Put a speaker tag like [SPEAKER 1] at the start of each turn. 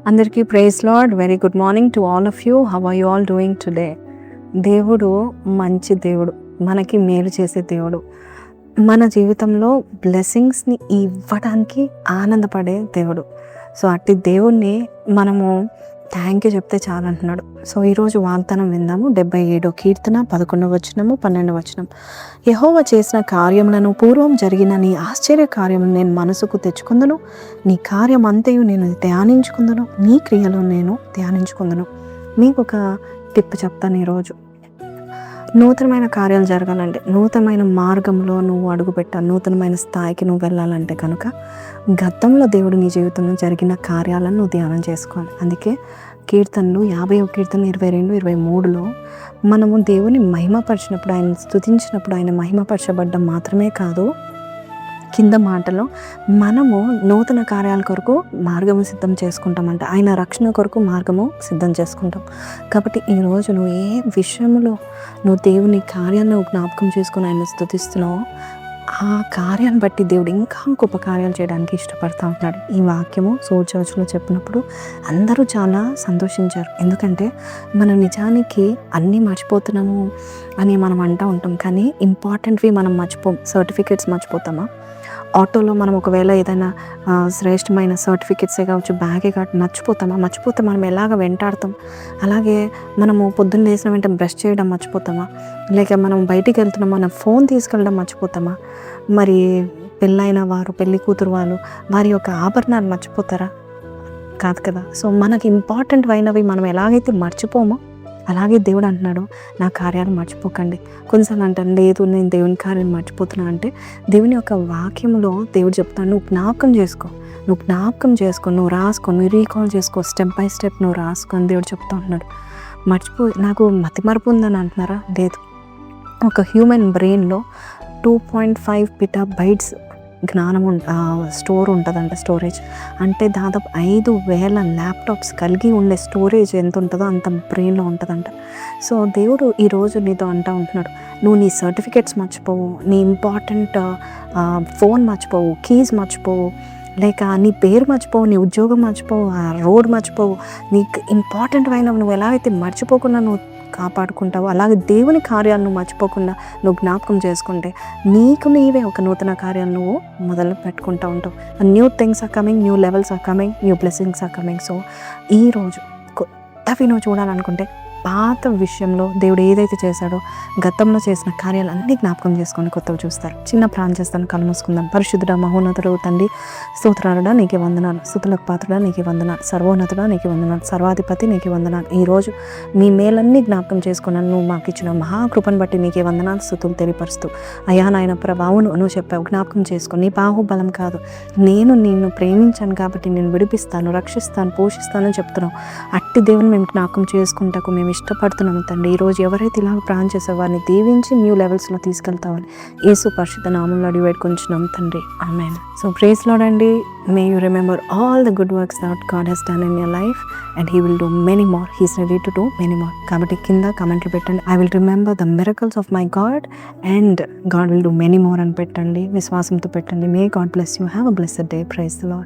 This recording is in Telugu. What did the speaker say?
[SPEAKER 1] అందరికీ praise lord. Very good morning to all of you. How are you all doing today? దేవుడు మంచి దేవుడు, మనకి మేలు చేసే దేవుడు, మన జీవితంలో బ్లెస్సింగ్స్ని ఇవ్వడానికి ఆనందపడే దేవుడు. సో అట్టి దేవుణ్ణి మనము థ్యాంక్ యూ చెప్తే చాలంటున్నాడు. సో ఈరోజు వాగ్దానం విందాము. 77వ కీర్తన 11వ వచనము 12వ వచనం. యెహోవా చేసిన కార్యములను, పూర్వం జరిగిన నీ ఆశ్చర్య కార్యములను నేను మనసుకు తెచ్చుకుందును. నీ కార్యం అంతయు నేను ధ్యానించుకుందును, నీ క్రియలు నేను ధ్యానించుకుందును. మీకు ఒక టిప్ చెప్తాను. ఈరోజు నూతనమైన కార్యాలు జరగాలంటే, నూతనమైన మార్గంలో నువ్వు అడుగుపెట్టాలి, నూతనమైన స్థాయికి నువ్వు వెళ్ళాలంటే కనుక గతంలో దేవుడు నీ జీవితంలో జరిగిన కార్యాలను నువ్వు ధ్యానం చేసుకోవాలి. అందుకే కీర్తనలు 50వ కీర్తన 22, 23లో మనము దేవుని మహిమపరిచినప్పుడు, ఆయన స్తుతించినప్పుడు, ఆయన మహిమపరచబడ్డం మాత్రమే కాదు, కింద మాటలో మనము నూతన కార్యాల కొరకు మార్గము సిద్ధం చేసుకుంటామంట. ఆయన రక్షణ కొరకు మార్గము సిద్ధం చేసుకుంటాం. కాబట్టి ఈరోజు నువ్వు ఏ విషయంలో నువ్వు దేవుని కార్యాన్ని జ్ఞాపకం చేసుకుని ఆయన స్తుతిస్తున్నావో ఆ కార్యాన్ని బట్టి దేవుడు ఇంకా గొప్ప కార్యాలు చేయడానికి ఇష్టపడతా ఉంటున్నాడు. ఈ వాక్యము చర్చ్లో చెప్పినప్పుడు అందరూ చాలా సంతోషించారు. ఎందుకంటే మనం నిజానికి అన్నీ మర్చిపోతున్నాము అని మనం అంటూ ఉంటాం, కానీ ఇంపార్టెంట్వి మనం మర్చిపోం. సర్టిఫికేట్స్ మర్చిపోతామా? ఆటోలో మనం ఒకవేళ ఏదైనా శ్రేష్టమైన సర్టిఫికెట్సే కావచ్చు, బ్యాగే కావచ్చు, మర్చిపోతే మనం ఎలాగ వెంటాడతాం. అలాగే మనము పొద్దున్న లేచిన వెంటనే బ్రష్ చేయడం మర్చిపోతామా? లేక మనం బయటికి వెళ్తున్నాం, మన ఫోన్ తీసుకెళ్ళడం మర్చిపోతామా? మరి పెళ్ళైన వారు, పెళ్లి కూతురు వాళ్ళు వారి యొక్క ఆభరణాలు మర్చిపోతారా? కాదు కదా. సో మనకి ఇంపార్టెంట్ అయినవి మనం ఎలాగైతే మర్చిపోమో అలాగే దేవుడు అంటున్నాడు, నా కార్యాలు మర్చిపోకండి. కొన్నిసార్లు అంటాను, లేదు నేను దేవుని కార్యాలు మర్చిపోతున్నా అంటే దేవుని యొక్క వాక్యంలో దేవుడు చెప్తాను, నువ్వు జ్ఞాపకం చేసుకో, నువ్వు రాసుకో, నువ్వు రీకాల్ చేసుకో, స్టెప్ బై స్టెప్ నువ్వు రాసుకో అని దేవుడు చెప్తా ఉంటున్నాడు. నాకు మతిమరుపు ఉందని అంటున్నారా? లేదు. ఒక హ్యూమన్ బ్రెయిన్లో 2.5 PB జ్ఞానం స్టోర్ ఉంటుందంట. స్టోరేజ్ అంటే దాదాపు 5,000 ల్యాప్టాప్స్ కలిగి ఉండే స్టోరేజ్ ఎంత ఉంటుందో అంత బ్రెయిన్లో ఉంటుందంట. సో దేవుడు ఈరోజు నీతో అంటూ ఉంటున్నాడు, నువ్వు నీ సర్టిఫికేట్స్ మర్చిపోవు, నీ ఇంపార్టెంట్ ఫోన్ మర్చిపోవు, కీస్ మర్చిపోవు, లేక నీ పేరు మర్చిపోవు, నీ ఉద్యోగం మర్చిపోవు, ఆ రోడ్ మర్చిపోవు. నీకు ఇంపార్టెంట్ అయినవి నువ్వు ఎలా అయితే మర్చిపోకుండా నువ్వు కాపాడుకుంటావు, అలాగే దేవుని కార్యాలను నువ్వు మర్చిపోకుండా నువ్వు జ్ఞాపకం చేసుకుంటే నీకు నీవే ఒక నూతన కార్యాలు నువ్వు మొదలు పెట్టుకుంటూ ఉంటావు. New things are coming, new levels are coming, new blessings are coming. So ఈరోజు కొత్తవి నువ్వు చూడాలనుకుంటే పాత విషయంలో దేవుడు ఏదైతే చేశాడో, గతంలో చేసిన కార్యాలు అన్నీ జ్ఞాపకం చేసుకొని కొత్తవి చూస్తారు. చిన్న ప్రార్థన చేస్తాను, కళ్ళు మూసుకుందాం. పరిశుద్ధుడా, మహోన్నతుడు తండ్రి, స్తోత్రాలుడా నీకే వందనాలు, స్తుతులకు పాత్రుడా నీకే వందనాలు, సర్వోన్నతుడా నీకే వందనాలు, సర్వాధిపతి నీకే వందనాలు. ఈరోజు మీ మేలన్నీ జ్ఞాపకం చేసుకున్నాను, నువ్వు మాకు ఇచ్చిన మహాకృపను బట్టి నీకే వందనాలు, స్తుతులు తెలియపరుస్తూ. అయ్యా నాయన ప్రభావును నువ్వు చెప్పావు, జ్ఞాపకం చేసుకో. నీ బాహుబలం కాదు, నేను నిన్ను ప్రేమించాను కాబట్టి నేను విడిపిస్తాను, రక్షిస్తాను, పోషిస్తానని చెప్తున్నావు. అట్టి దేవుని మేము జ్ఞాపకం చేసుకుంటాకు మేము ఇష్టపడుతున్నాము తండ్రి. ఈరోజు ఎవరైతే ఇలాగ ప్రార్థన చేసే వారిని దీవించి న్యూ లెవెల్స్లో తీసుకెళ్తామని యేసు పరిశుద్ధ నామంలో అడిగి వేడుకొంచున్నాం తండ్రి. ఆమేన్. సో ప్రైజ్ లార్డ్ అండి. May you remember all the good works that God he's done in your life and he will do many more. He's ready to do many more. కాబట్టి కింద కామెంట్లు పెట్టండి, I will remember the miracles of my God and God will do many more అని పెట్టండి. విశ్వాసంతో పెట్టండి. May God bless you. Have a blessed day. Praise the lord.